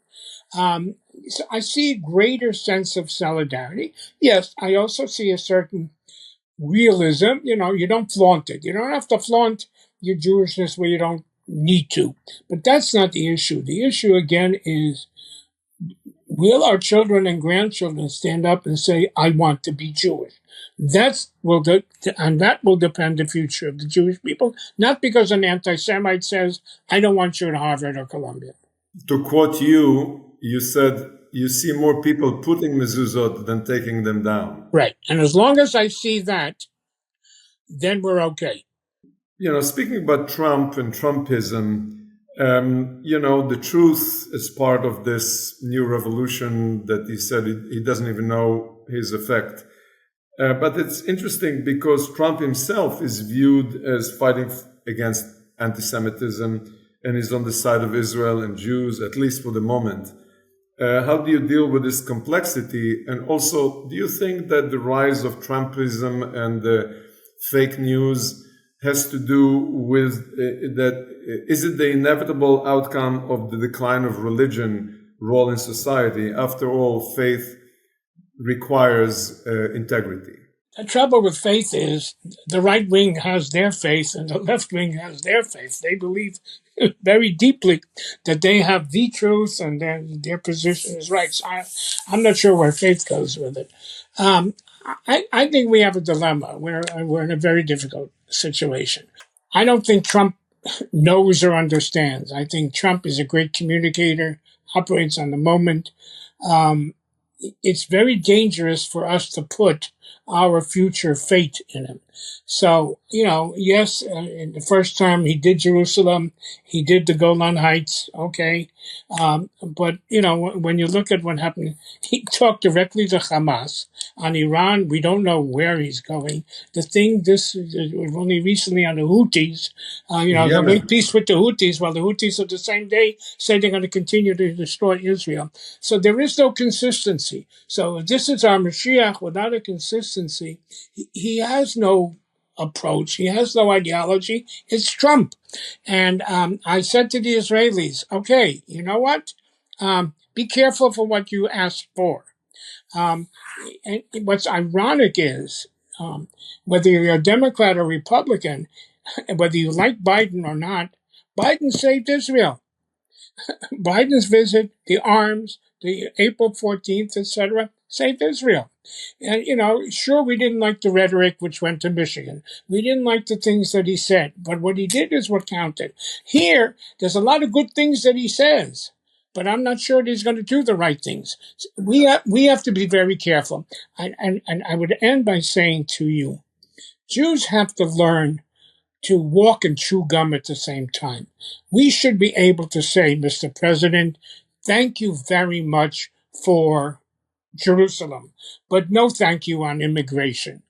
B: So I see a greater sense of solidarity. Yes, I also see a certain realism. You don't flaunt it. You don't have to flaunt your Jewishness where you don't need to. But that's not the issue. The issue, again, is will our children and grandchildren stand up and say, I want to be Jewish? That will depend the future of the Jewish people, not because an anti-Semite says, I don't want you at Harvard or Columbia.
A: To quote you, you said you see more people putting mezuzot than taking them down.
B: Right. And as long as I see that, then we're okay.
A: Speaking about Trump and Trumpism, the truth is part of this new revolution that he said he doesn't even know his effect. But it's interesting because Trump himself is viewed as fighting against anti-Semitism and is on the side of Israel and Jews, at least for the moment. How do you deal with this complexity? And also, do you think that the rise of Trumpism and the fake news has to do with that? Is it the inevitable outcome of the decline of religion role in society. After all, faith requires integrity.
B: The trouble with faith is the right wing has their faith and the left wing has their faith. They believe very deeply that they have the truth and their position is right. So I'm not sure where faith goes with it. I think we have a dilemma. We're in a very difficult situation. I don't think Trump knows or understands. I think Trump is a great communicator, operates on the moment. It's very dangerous for us to put our future fate in him. So, yes, in the first term he did Jerusalem, he did the Golan Heights, okay. But, when you look at what happened, he talked directly to Hamas. On Iran, we don't know where he's going. Only recently on the Houthis, they'll make peace with the Houthis, while the Houthis are the same day say they're going to continue to destroy Israel. So there is no consistency. So if this is our Mashiach without a consistency, he has no approach. He has no ideology. It's Trump. And I said to the Israelis, okay, you know what? Be careful for what you ask for. And what's ironic is whether you're a Democrat or Republican, whether you like Biden or not, Biden saved Israel. Biden's visit, the arms, the April 14th, etc., saved Israel. And, sure, we didn't like the rhetoric which went to Michigan. We didn't like the things that he said. But what he did is what counted. Here, there's a lot of good things that he says, but I'm not sure that he's going to do the right things. We have to be very careful. And I would end by saying to you, Jews have to learn to walk and chew gum at the same time. We should be able to say, Mr. President, thank you very much for Jerusalem, but no thank you on immigration.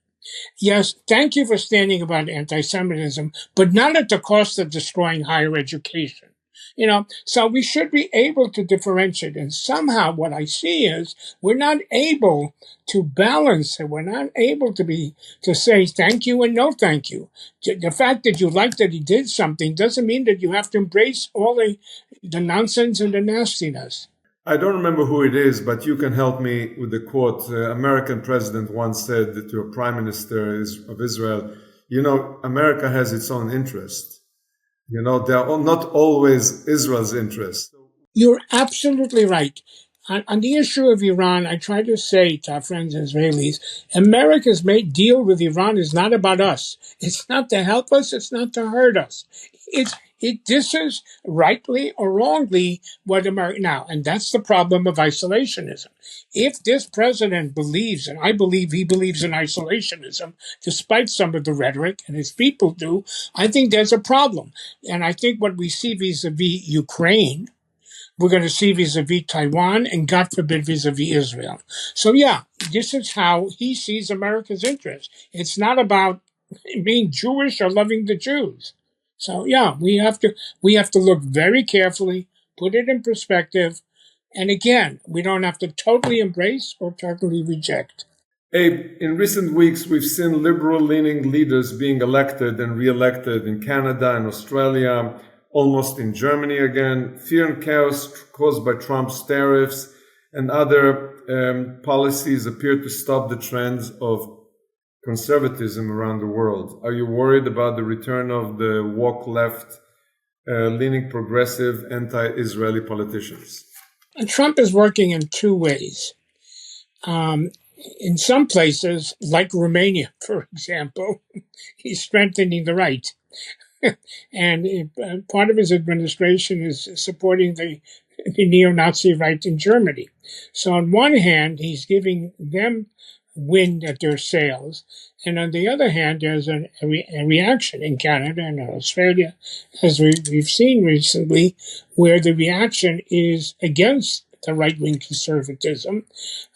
B: Yes, thank you for standing about anti-Semitism, but not at the cost of destroying higher education. So we should be able to differentiate. And somehow what I see is we're not able to balance it. We're not able to say thank you and no thank you. The fact that you like that he did something doesn't mean that you have to embrace all the nonsense and the nastiness.
A: I don't remember who it is, but you can help me with the quote. American president once said to a prime minister of Israel, America has its own interest. They are not always Israel's interest.
B: You're absolutely right. On the issue of Iran, I try to say to our friends Israelis, America's deal with Iran is not about us. It's not to help us. It's not to hurt us. This is rightly or wrongly what America now, and that's the problem of isolationism. If this president believes, and I believe he believes in isolationism, despite some of the rhetoric, and his people do, I think there's a problem. And I think what we see vis-a-vis Ukraine, we're going to see vis-a-vis Taiwan, and God forbid vis-a-vis Israel. So yeah, this is how he sees America's interest. It's not about being Jewish or loving the Jews. So yeah, we have to look very carefully, put it in perspective, and again, we don't have to totally embrace or totally reject.
A: Abe, in recent weeks, we've seen liberal-leaning leaders being elected and re-elected in Canada and Australia, almost in Germany again. Fear and chaos caused by Trump's tariffs and other policies appear to stop the trends of conservatism around the world. Are you worried about the return of the woke left, leaning progressive, anti-Israeli politicians?
B: And Trump is working in two ways. In some places, like Romania, for example, he's strengthening the right. And part of his administration is supporting the neo-Nazi right in Germany. So on one hand, he's giving them wind at their sails. And on the other hand, there's a reaction in Canada and Australia, as we've seen recently, where the reaction is against the right-wing conservatism.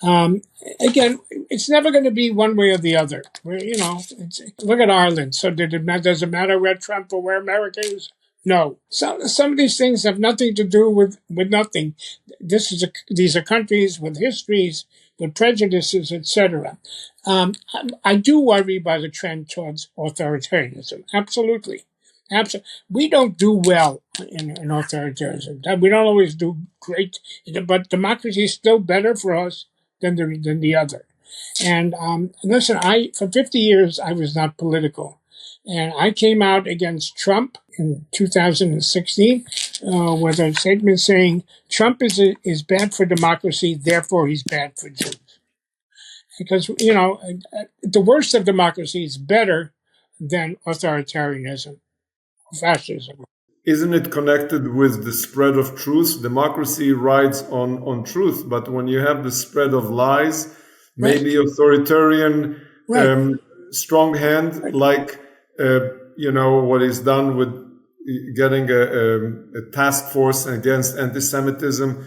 B: Again, it's never going to be one way or the other. Look at Ireland. So does it matter where Trump or where America is? No. So some of these things have nothing to do with nothing. These are countries with histories, with prejudices, etc. I do worry by the trend towards authoritarianism. Absolutely. Absolutely. We don't do well in authoritarianism. We don't always do great, but democracy is still better for us than the other. And listen, for 50 years I was not political, and I came out against Trump in 2016 with a statement saying Trump is bad for democracy, therefore he's bad for Jews. Because the worst of democracy is better than authoritarianism, fascism.
A: Isn't it connected with the spread of truth? Democracy rides on truth, but when you have the spread of lies, maybe
B: Right.
A: authoritarian
B: Right.
A: strong hand, like what is done with getting a task force against anti-Semitism.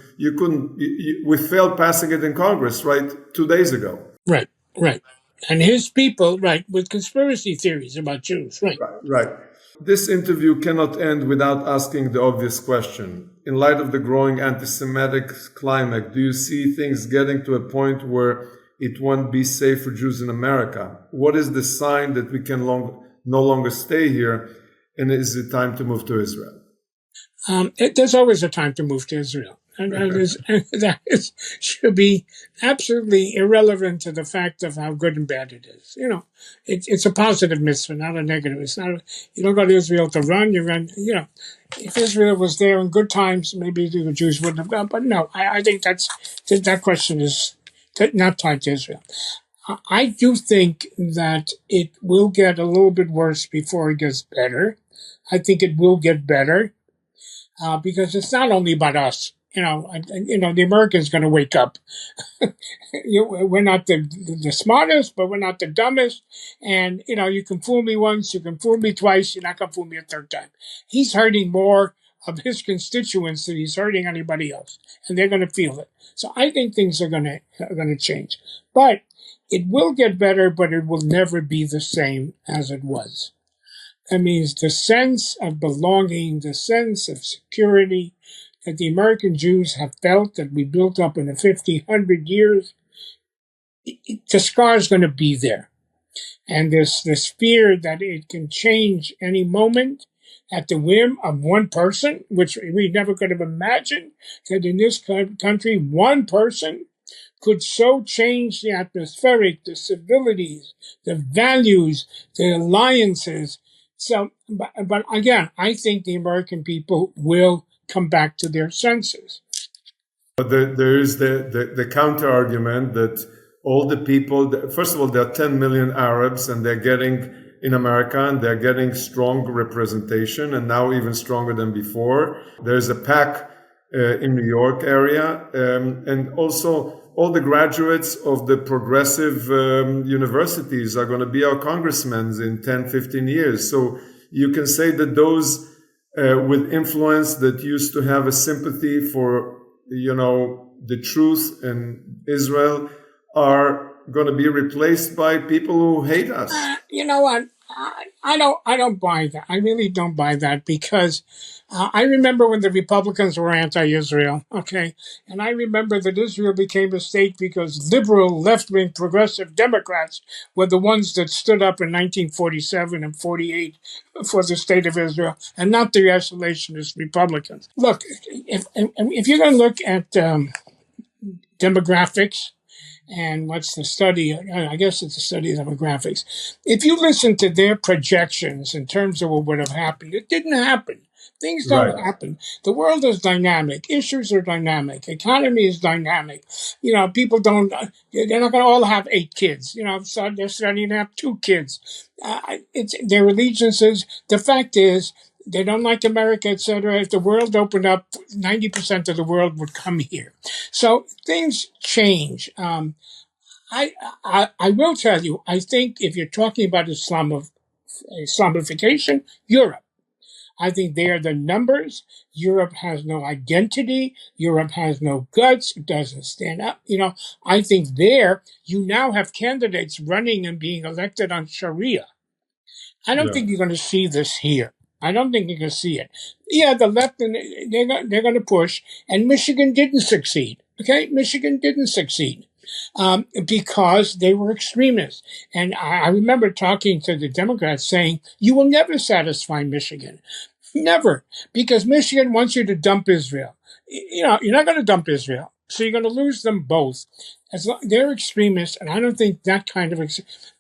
A: We failed passing it in Congress, right, 2 days ago.
B: Right. Right. And his people, right, with conspiracy theories about Jews, right.
A: Right. This interview cannot end without asking the obvious question. In light of the growing anti-Semitic climate, do you see things getting to a point where it won't be safe for Jews in America? What is the sign that we can no longer stay here, and is it time to move to Israel?
B: There's always a time to move to Israel. And should be absolutely irrelevant to the fact of how good and bad it is. It's a positive mitzvah, not a negative. It's not. You don't go to Israel to run. You run. If Israel was there in good times, maybe the Jews wouldn't have gone. But no, I think that question is not tied to Israel. I do think that it will get a little bit worse before it gets better. I think it will get better. Because it's not only about us. The Americans going to wake up. We're not the smartest, but we're not the dumbest. And you can fool me once, you can fool me twice, you're not going to fool me a third time. He's hurting more of his constituents than he's hurting anybody else, and they're going to feel it. So I think things are going to change, but it will get better, but it will never be the same as it was. That means the sense of belonging, the sense of security that the American Jews have felt that we built up in the 50, 100 years, the scar is going to be there. And this fear that it can change any moment at the whim of one person, which we never could have imagined that in this country, one person could so change the atmospheric, the civilities, the values, the alliances. So, but again, I think the American people will come back to their senses.
A: But there is the counter argument that all the people, first of all, there are 10 million Arabs and they're getting in America and they're getting strong representation and now even stronger than before. There's a PAC in New York area and also all the graduates of the progressive universities are going to be our congressmen in 10, 15 years. So you can say that those with influence that used to have a sympathy for, the truth in Israel are going to be replaced by people who hate us.
B: You know what? I don't buy that. I really don't buy that because I remember when the Republicans were anti-Israel, okay? And I remember that Israel became a state because liberal, left-wing, progressive Democrats were the ones that stood up in 1947 and 48 for the state of Israel and not the isolationist Republicans. Look, if you're going to look at demographics, and what's the study? I guess it's a study of demographics. If you listen to their projections in terms of what would have happened, it didn't happen. Things don't happen. The world is dynamic. Issues are dynamic. Economy is dynamic. People don't, they're not going to all have 8 kids. So they're starting to have 2 kids. It's their allegiances. The fact is, they don't like America, etc. If the world opened up, 90% of the world would come here. So things change. I will tell you, I think if you're talking about Islamification, Europe. I think they are the numbers. Europe has no identity. Europe has no guts. It doesn't stand up. I think there you now have candidates running and being elected on Sharia. I don't think you're going to see this here. I don't think you can see it. Yeah, the left, they're going to push, and Michigan didn't succeed. Okay, Michigan didn't succeed. because they were extremists. And I remember talking to the Democrats saying, you will never satisfy Michigan. Never, because Michigan wants you to dump Israel. You're not going to dump Israel, so you're going to lose them both. They're extremists, and I don't think that kind of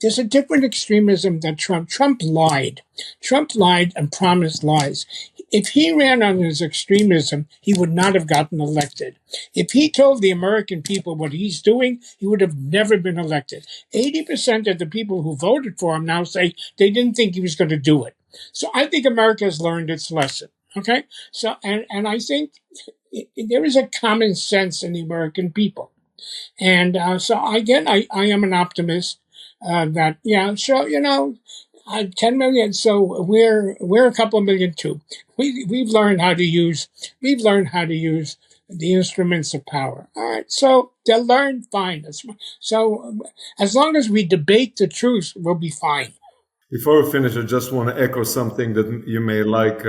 B: there's a different extremism than Trump. Trump lied. Trump lied and promised lies. If he ran on his extremism, he would not have gotten elected. If he told the American people what he's doing, he would have never been elected. 80% of the people who voted for him now say they didn't think he was going to do it. So I think America has learned its lesson. Okay? So, and I think there is a common sense in the American people. And so again, I am an optimist that, so, 10 million. So we're a couple of million too. We've learned how to use the instruments of power. All right. So they'll learn fine. So as long as we debate the truth, we'll be fine.
A: Before we finish, I just want to echo something that you may like.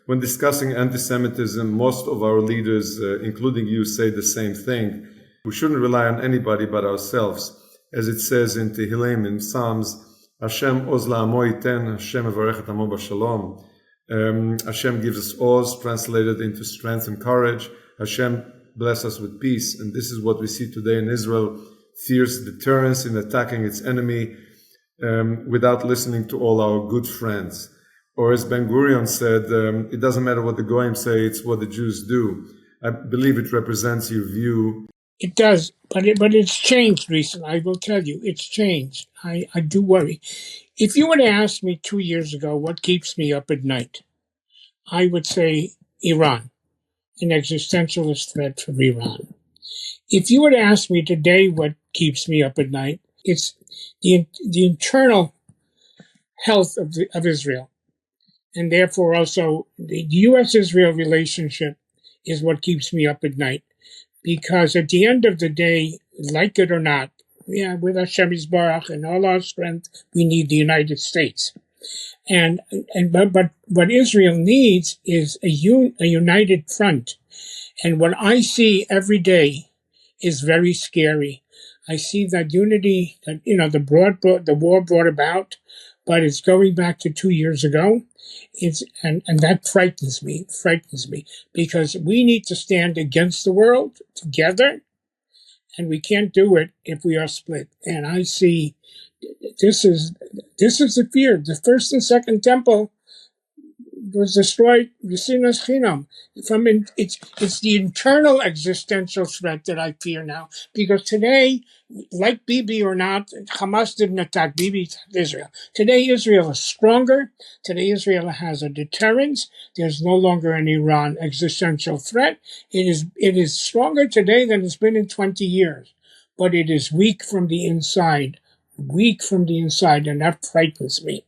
A: When discussing anti-Semitism, most of our leaders, including you, say the same thing. We shouldn't rely on anybody but ourselves. As it says in Tehillim, in Psalms, Hashem oz la'amo yiten, Hashem evarech et amo b'shalom. Hashem gives us oz, translated into strength and courage. Hashem bless us with peace. And this is what we see today in Israel, fierce deterrence in attacking its enemy, without listening to all our good friends. Or as Ben-Gurion said, it doesn't matter what the Goyim say, it's what the Jews do. I believe it represents your view.
B: It does, but it's changed recently. I will tell you, it's changed. I do worry. If you would have asked me 2 years ago what keeps me up at night, I would say Iran, an existentialist threat from Iran. If you would have asked me today what keeps me up at night, it's the internal health of Israel. And therefore also the U.S.-Israel relationship is what keeps me up at night. Because at the end of the day, like it or not, with Hashem Yisbarach and all our strength, we need the United States. But what Israel needs is a united front. And what I see every day is very scary. I see that unity that the war brought about, but it's going back to 2 years ago. And that frightens me, because we need to stand against the world together, and we can't do it if we are split. And I see this is the fear. The first and second temple was destroyed. It's the internal existential threat that I fear now, because today, like Bibi or not, Hamas didn't attack Bibi, Israel. Today, Israel is stronger. Today, Israel has a deterrence. There's no longer an Iran existential threat. It is stronger today than it's been in 20 years, but it is weak from the inside, and that frightens me.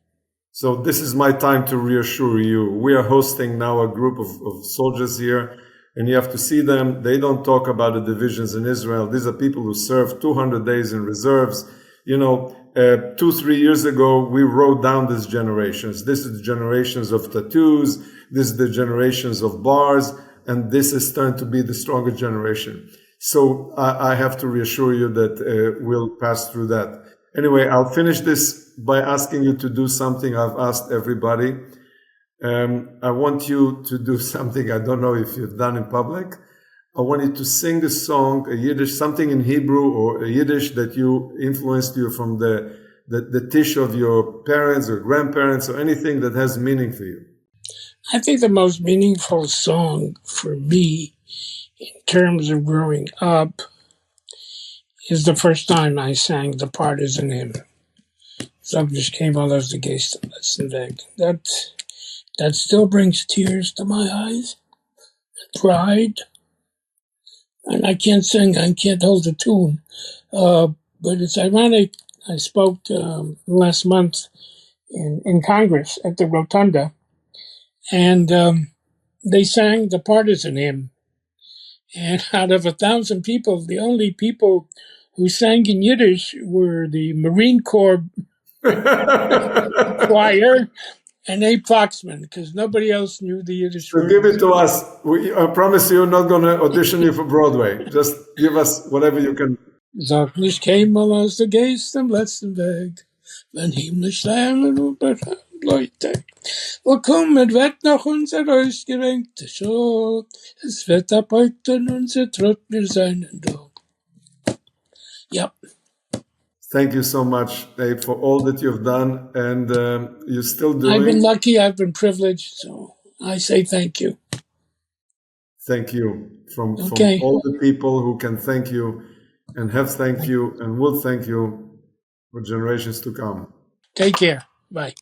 A: So this is my time to reassure you. We are hosting now a group of soldiers here, and you have to see them. They don't talk about the divisions in Israel. These are people who served 200 days in reserves. 2-3 years ago, we wrote down these generations. This is the generations of tattoos. This is the generations of bars. And this is turned to be the stronger generation. So I have to reassure you that we'll pass through that. Anyway, I'll finish this by asking you to do something I've asked everybody. I want you to do something I don't know if you've done in public. I want you to sing a song, a Yiddish, something in Hebrew or a Yiddish that influenced you from the tish of your parents or grandparents, or anything that has meaning for you.
B: I think the most meaningful song for me in terms of growing up is the first time I sang the partisan hymn. Subject came all as the Geisten letzten Weg. That still brings tears to my eyes, pride. And I can't sing, I can't hold a tune. But it's ironic, I spoke last month in Congress at the Rotunda, and they sang the partisan hymn. And out of 1,000 people, the only people who sang in Yiddish were the Marine Corps choir and Abe Foxman, because nobody else knew the Yiddish
A: So give it to us. I promise you're not going to audition you for Broadway. Just give us whatever you can.
B: Sag nicht keinmal aus der Geist am letzten Weg, wenn himmlisch Sternen über Leute. Wo kommen wird noch unser ausgerenkte Show, es wird ab heute unser Trott mir seinen Do. Ja,
A: Thank you so much, Abe, for all that you've done and you're still
B: I've been
A: doing.
B: lucky, I've been privileged, so I say thank you.
A: Thank you from
B: Okay.
A: all the people who can thank you and have thanked you and will thank you for generations to come.
B: Take care. Bye.